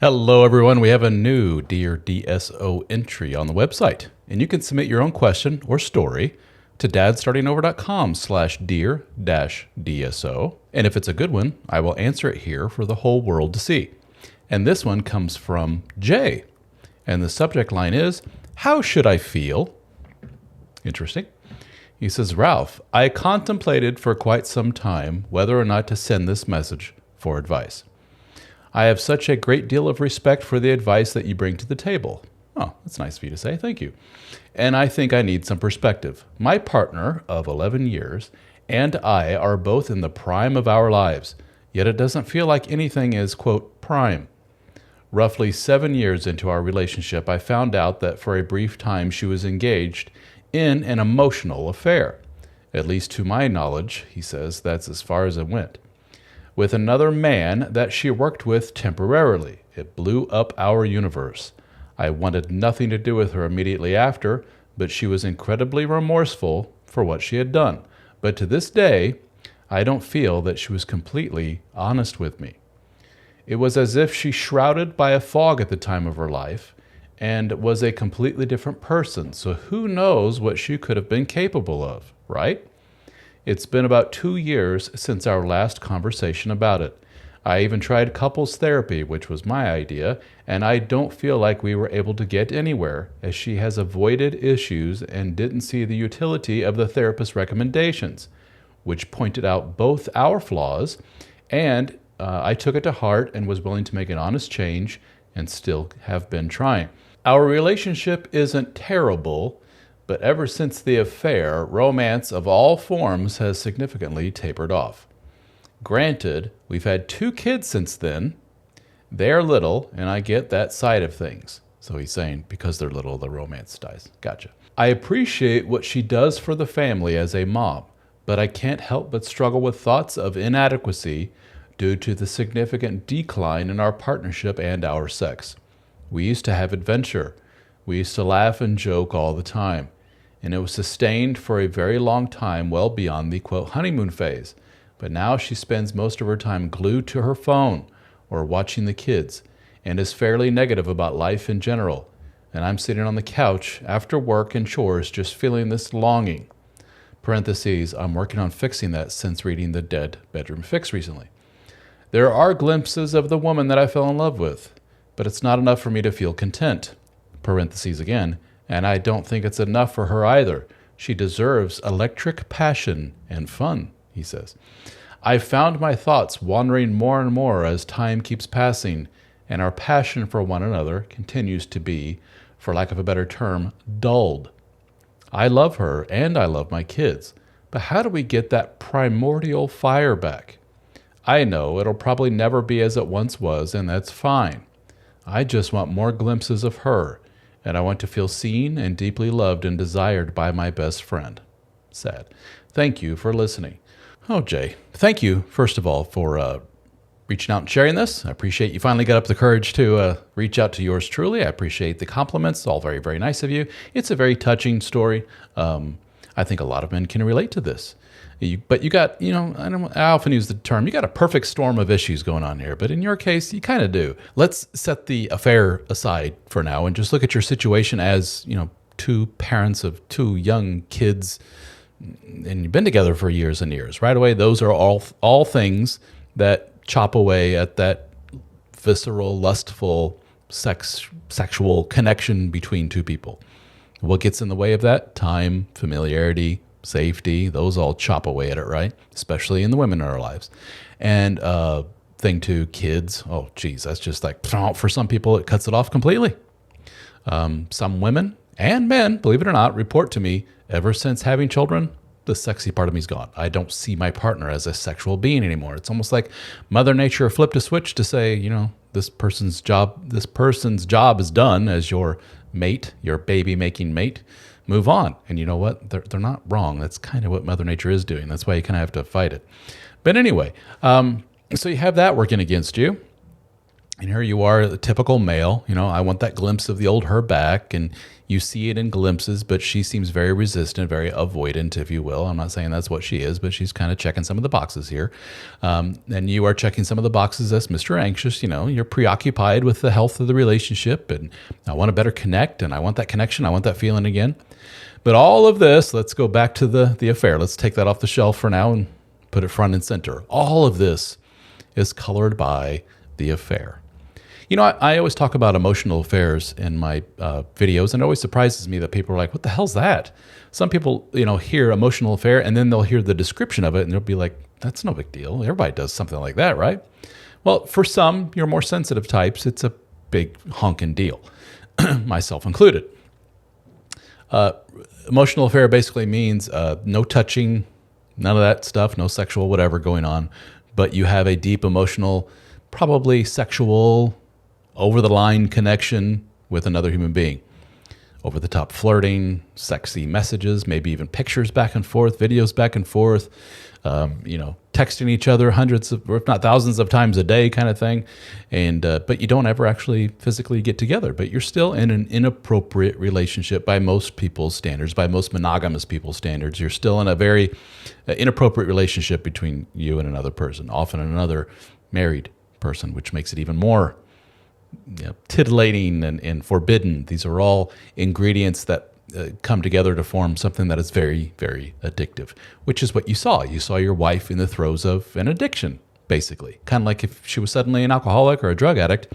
Hello, everyone. We have a new Dear DSO entry on the website, and you can submit your own question or story to dadstartingover.com/dear-DSO. And if it's a good one, I will answer it here for the whole world to see. And this one comes from Jay, and the subject line is, "How should I feel?" Interesting. He says, "Ralph, I contemplated for quite some time whether or not to send this message for advice. I have such a great deal of respect for the advice that you bring to the table." Oh, that's nice of you to say. Thank you. "And I think I need some perspective. My partner of 11 years and I are both in the prime of our lives, yet it doesn't feel like anything is, quote, prime. Roughly 7 years into our relationship, I found out that for a brief time she was engaged in an emotional affair. At least to my knowledge," he says, "that's as far as it went. With another man that she worked with temporarily. It blew up our universe. I wanted nothing to do with her immediately after, but she was incredibly remorseful for what she had done. But to this day, I don't feel that she was completely honest with me. It was as if she shrouded by a fog at the time of her life and was a completely different person. So who knows what she could have been capable of, right? It's been about 2 years since our last conversation about it. I even tried couples therapy, which was my idea, and I don't feel like we were able to get anywhere, as she has avoided issues and didn't see the utility of the therapist's recommendations, which pointed out both our flaws, and I took it to heart and was willing to make an honest change and still have been trying. Our relationship isn't terrible, but ever since the affair, romance of all forms has significantly tapered off. Granted, we've had 2 kids since then. They're little, and I get that side of things." So he's saying because they're little, the romance dies. Gotcha. "I appreciate what she does for the family as a mom, but I can't help but struggle with thoughts of inadequacy due to the significant decline in our partnership and our sex. We used to have adventure. We used to laugh and joke all the time, and it was sustained for a very long time, well beyond the, quote, honeymoon phase. But now she spends most of her time glued to her phone or watching the kids and is fairly negative about life in general. And I'm sitting on the couch after work and chores just feeling this longing. Parentheses, I'm working on fixing that since reading The Dead Bedroom Fix recently. There are glimpses of the woman that I fell in love with, but it's not enough for me to feel content. Parentheses again, and I don't think it's enough for her either. She deserves electric passion and fun," he says. "I've found my thoughts wandering more and more as time keeps passing, and our passion for one another continues to be, for lack of a better term, dulled. I love her and I love my kids, but how do we get that primordial fire back? I know it'll probably never be as it once was, and that's fine. I just want more glimpses of her, and I want to feel seen and deeply loved and desired by my best friend. Sad. Thank you for listening." Oh, Jay, thank you, first of all, for reaching out and sharing this. I appreciate you finally got up the courage to reach out to yours truly. I appreciate the compliments. All very, very nice of you. It's a very touching story. I think a lot of men can relate to this. But you got, I often use the term, you got a perfect storm of issues going on here. But in your case, you kind of do. Let's set the affair aside for now and just look at your situation as, 2 parents of 2 young kids, and you've been together for years and years. Right away, those are all things that chop away at that visceral, lustful, sexual connection between 2 people. What gets in the way of that? Time, familiarity, safety, those all chop away at it, right? Especially in the women in our lives. And thing 2, kids. Oh, geez, that's just like, for some people, it cuts it off completely. Some women and men, believe it or not, report to me, ever since having children, the sexy part of me's gone. I don't see my partner as a sexual being anymore. It's almost like Mother Nature flipped a switch to say, this person's job is done as your mate, your baby-making mate. Move on. And you know what? They're not wrong. That's kind of what Mother Nature is doing. That's why you kind of have to fight it. But anyway, so you have that working against you. And here you are, the typical male. I want that glimpse of the old her back, and you see it in glimpses, but she seems very resistant, very avoidant, if you will. I'm not saying that's what she is, but she's kind of checking some of the boxes here. And you are checking some of the boxes as Mr. Anxious. You're preoccupied with the health of the relationship, and I want to better connect, and I want that connection. I want that feeling again. But all of this, let's go back to the affair. Let's take that off the shelf for now and put it front and center. All of this is colored by the affair. I always talk about emotional affairs in my videos, and it always surprises me that people are like, what the hell's that? Some people, hear emotional affair, and then they'll hear the description of it, and they'll be like, that's no big deal. Everybody does something like that, right? Well, for some, your more sensitive types, it's a big honking deal, myself included. Emotional affair basically means no touching, none of that stuff, no sexual whatever going on, but you have a deep emotional, probably sexual, over-the-line connection with another human being. Over-the-top flirting, sexy messages, maybe even pictures back and forth, videos back and forth, texting each other hundreds of, or if not thousands of times a day kind of thing. And but you don't ever actually physically get together, but you're still in an inappropriate relationship by most people's standards, by most monogamous people's standards. You're still in a very inappropriate relationship between you and another person, often another married person, which makes it even more titillating and forbidden. These are all ingredients that come together to form something that is very, very addictive, which is what you saw. You saw your wife in the throes of an addiction, basically. Kind of like if she was suddenly an alcoholic or a drug addict,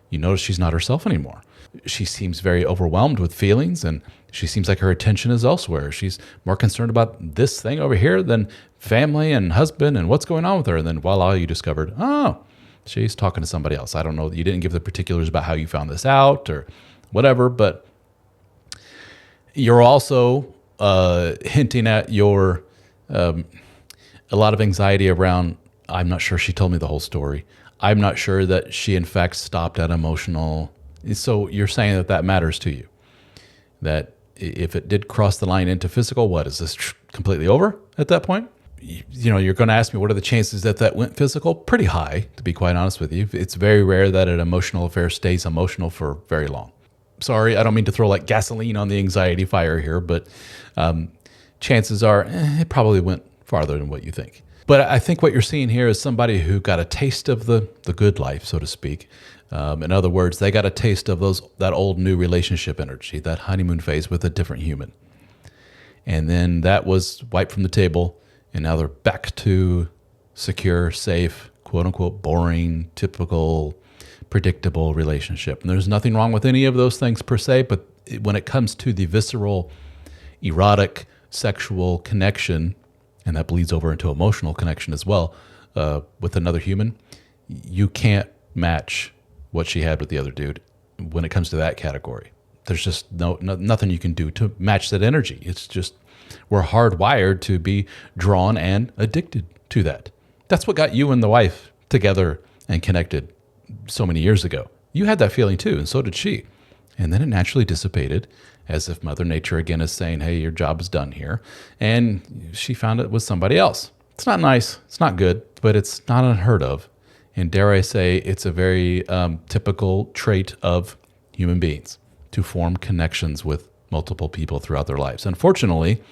you notice she's not herself anymore. She seems very overwhelmed with feelings, and she seems like her attention is elsewhere. She's more concerned about this thing over here than family and husband and what's going on with her. And then voila, you discovered, oh, she's talking to somebody else. I don't know. You didn't give the particulars about how you found this out or whatever, but you're also hinting at your a lot of anxiety around, I'm not sure she told me the whole story. I'm not sure that she, in fact, stopped at emotional. So you're saying that matters to you, that if it did cross the line into physical, what, is this completely over at that point? You're going to ask me, what are the chances that went physical? Pretty high, to be quite honest with you. It's very rare that an emotional affair stays emotional for very long. Sorry, I don't mean to throw like gasoline on the anxiety fire here, but chances are it probably went farther than what you think. But I think what you're seeing here is somebody who got a taste of the good life, so to speak. In other words, they got a taste of that old new relationship energy, that honeymoon phase with a different human. And then that was wiped from the table. And now they're back to secure, safe, quote unquote, boring, typical, predictable relationship. And there's nothing wrong with any of those things per se, but when it comes to the visceral, erotic, sexual connection, and that bleeds over into emotional connection as well, with another human, you can't match what she had with the other dude when it comes to that category. There's just nothing you can do to match that energy. It's just, we're hardwired to be drawn and addicted to that. That's what got you and the wife together and connected so many years ago. You had that feeling too, and so did she. And then it naturally dissipated, as if Mother Nature again is saying, hey, your job is done here. And she found it with somebody else. It's not nice, it's not good, but it's not unheard of. And dare I say, it's a very typical trait of human beings to form connections with multiple people throughout their lives. Unfortunately,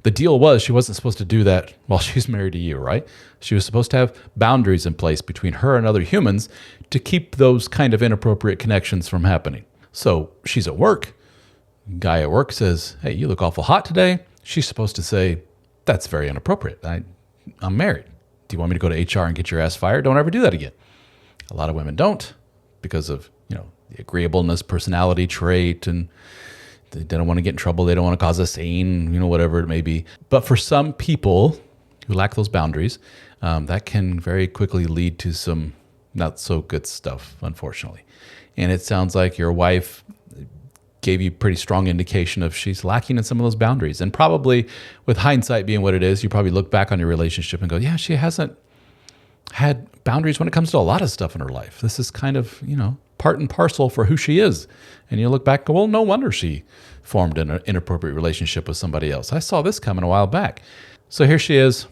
the deal was she wasn't supposed to do that while she's married to you, right? She was supposed to have boundaries in place between her and other humans to keep those kind of inappropriate connections from happening. So she's at work. Guy at work says, hey, you look awful hot today. She's supposed to say, that's very inappropriate. I'm married. Do you want me to go to HR and get your ass fired? Don't ever do that again. A lot of women don't because of, the agreeableness, personality trait, and they don't want to get in trouble. They don't want to cause a scene, whatever it may be. But for some people who lack those boundaries, that can very quickly lead to some not so good stuff, unfortunately. And it sounds like your wife gave you pretty strong indication of she's lacking in some of those boundaries. And probably with hindsight being what it is, you probably look back on your relationship and go, yeah, she hasn't had boundaries when it comes to a lot of stuff in her life. This is kind of, part and parcel for who she is. And you look back and go, well, no wonder she formed an inappropriate relationship with somebody else. I saw this coming a while back. So here she is,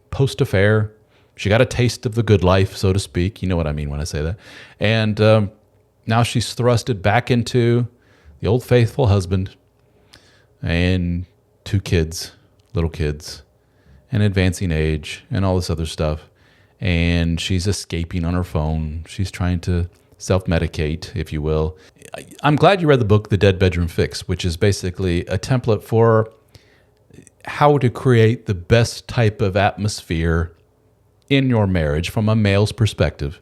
post-affair, She got a taste of the good life, so to speak. You know what I mean when I say that. And now she's thrusted back into the old faithful husband and 2 kids, little kids, and advancing age and all this other stuff. And she's escaping on her phone. She's trying to self-medicate, if you will. I'm glad you read the book, The Dead Bedroom Fix, which is basically a template for how to create the best type of atmosphere in your marriage from a male's perspective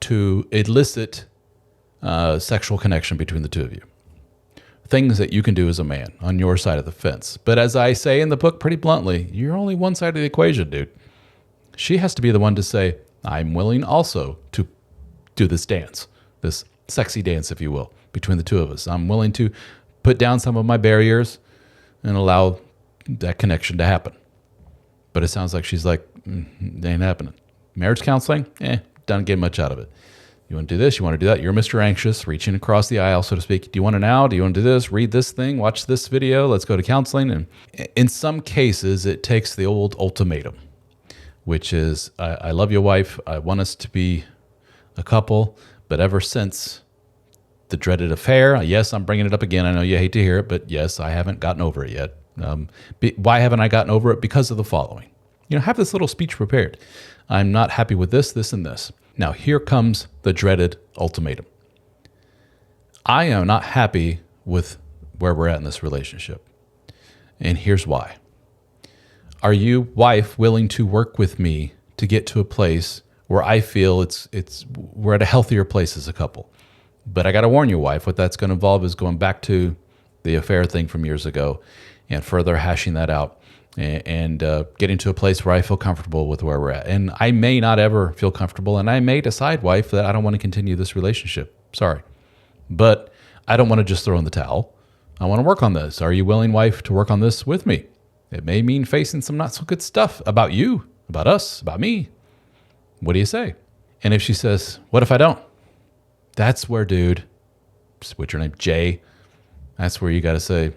to elicit sexual connection between the 2 of you. Things that you can do as a man on your side of the fence. But as I say in the book pretty bluntly, you're only one side of the equation, dude. She has to be the one to say, I'm willing also to do this dance, this sexy dance, if you will, between the 2 of us. I'm willing to put down some of my barriers and allow that connection to happen. But it sounds like she's like, it ain't happening. Marriage counseling? Don't get much out of it. You want to do this? You want to do that? You're Mr. Anxious, reaching across the aisle, so to speak. Do you want to now? Do you want to do this? Read this thing? Watch this video? Let's go to counseling. And in some cases, it takes the old ultimatum, which is, I love your wife. I want us to be a couple. But ever since the dreaded affair, yes, I'm bringing it up again. I know you hate to hear it, but yes, I haven't gotten over it yet. Why haven't I gotten over it? Because of the following. Have this little speech prepared. I'm not happy with this, this, and this. Now, here comes the dreaded ultimatum. I am not happy with where we're at in this relationship. And here's why. Are you, wife, willing to work with me to get to a place where I feel we're at a healthier place as a couple? But I got to warn you, wife, what that's going to involve is going back to the affair thing from years ago and further hashing that out and getting to a place where I feel comfortable with where we're at. And I may not ever feel comfortable, and I may decide, wife, that I don't want to continue this relationship. Sorry. But I don't want to just throw in the towel. I want to work on this. Are you willing, wife, to work on this with me? It may mean facing some not so good stuff about you, about us, about me. What do you say? And if she says, what if I don't? That's where, dude, what's your name? Jay. That's where you got to say,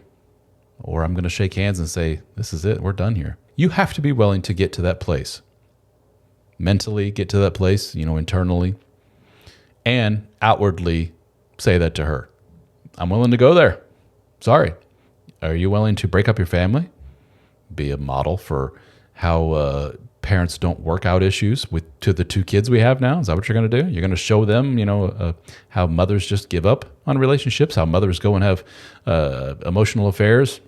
or I'm going to shake hands and say, this is it. We're done here. You have to be willing to get to that place. Mentally get to that place, internally, and outwardly say that to her. I'm willing to go there. Sorry. Are you willing to break up your family? Be a model for how parents don't work out issues to the 2 kids we have now? Is that what you're going to do? You're going to show them, how mothers just give up on relationships, how mothers go and have emotional affairs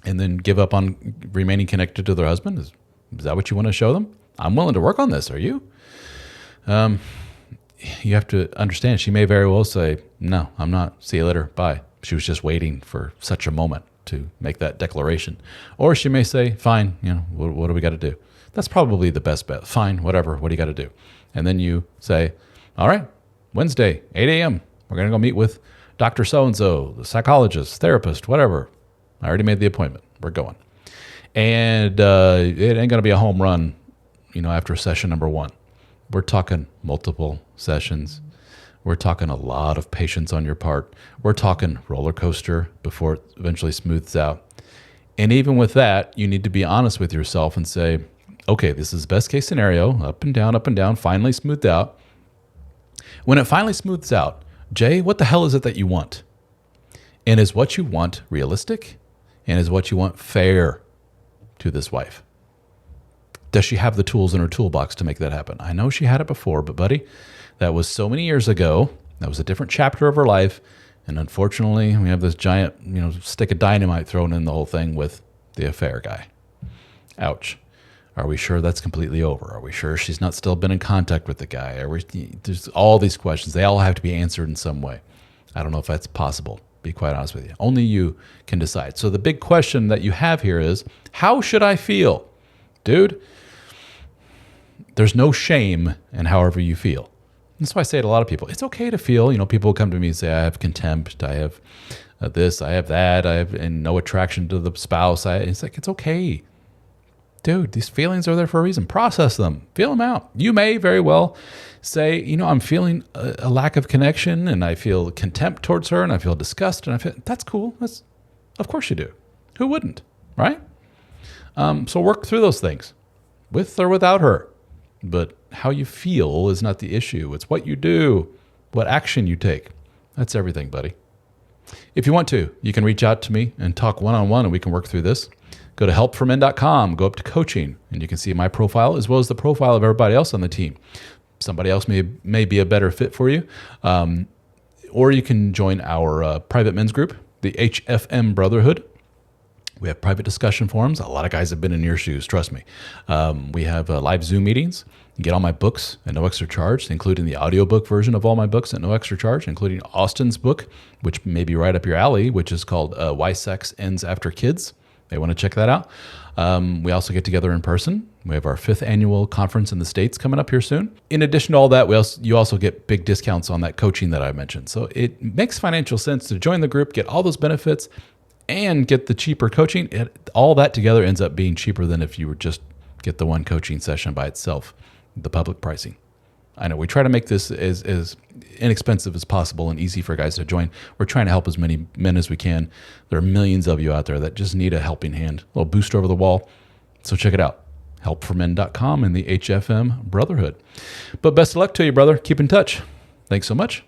and then give up on remaining connected to their husband? Is that what you want to show them? I'm willing to work on this. Are you? You have to understand, she may very well say, no, I'm not. See you later. Bye. She was just waiting for such a moment to make that declaration. Or she may say, fine, what do we got to do? That's probably the best bet. Fine, whatever. What do you got to do? And then you say, all right, Wednesday, 8 a.m. We're going to go meet with Dr. So-and-so, the psychologist, therapist, whatever. I already made the appointment. We're going. And it ain't going to be a home run, after session number 1. We're talking multiple sessions. We're talking a lot of patience on your part. We're talking roller coaster before it eventually smooths out. And even with that, you need to be honest with yourself and say, okay, this is best case scenario, up and down, finally smoothed out. When it finally smooths out, Jay, what the hell is it that you want? And is what you want realistic? And is what you want fair to this wife? Does she have the tools in her toolbox to make that happen? I know she had it before, but buddy, that was so many years ago. That was a different chapter of her life. And unfortunately, we have this giant, stick of dynamite thrown in the whole thing with the affair guy. Ouch. Are we sure that's completely over? Are we sure she's not still been in contact with the guy? There's all these questions. They all have to be answered in some way. I don't know if that's possible, to be quite honest with you. Only you can decide. So the big question that you have here is, how should I feel? Dude, there's no shame in however you feel. That's why I say to a lot of people, it's okay to feel. People come to me and say, I have contempt, I have this, I have that, and no attraction to the spouse. It's like, it's okay. Dude, these feelings are there for a reason. Process them. Feel them out. You may very well say, I'm feeling a lack of connection, and I feel contempt towards her, and I feel disgust, and that's cool. Of course you do. Who wouldn't, right? So work through those things, with or without her. But how you feel is not the issue. It's what you do, what action you take. That's everything, buddy. If you want to, you can reach out to me and talk one-on-one, and we can work through this. Go to helpformen.com, go up to coaching, and you can see my profile as well as the profile of everybody else on the team. Somebody else may be a better fit for you. Or you can join our private men's group, the HFM Brotherhood. We have private discussion forums. A lot of guys have been in your shoes, trust me. We have live Zoom meetings. You get all my books at no extra charge, including the audiobook version of all my books at no extra charge, including Austin's book, which may be right up your alley, which is called Why Sex Ends After Kids. They want to check that out. We also get together in person. We have our 5th annual conference in the States coming up here soon. In addition to all that, you also get big discounts on that coaching that I mentioned. So it makes financial sense to join the group, get all those benefits, and get the cheaper coaching. All that together ends up being cheaper than if you were just get the one coaching session by itself, the public pricing. I know we try to make this as inexpensive as possible and easy for guys to join. We're trying to help as many men as we can. There are millions of you out there that just need a helping hand, a little boost over the wall. So check it out, helpformen.com and the HFM Brotherhood. But best of luck to you, brother. Keep in touch. Thanks so much.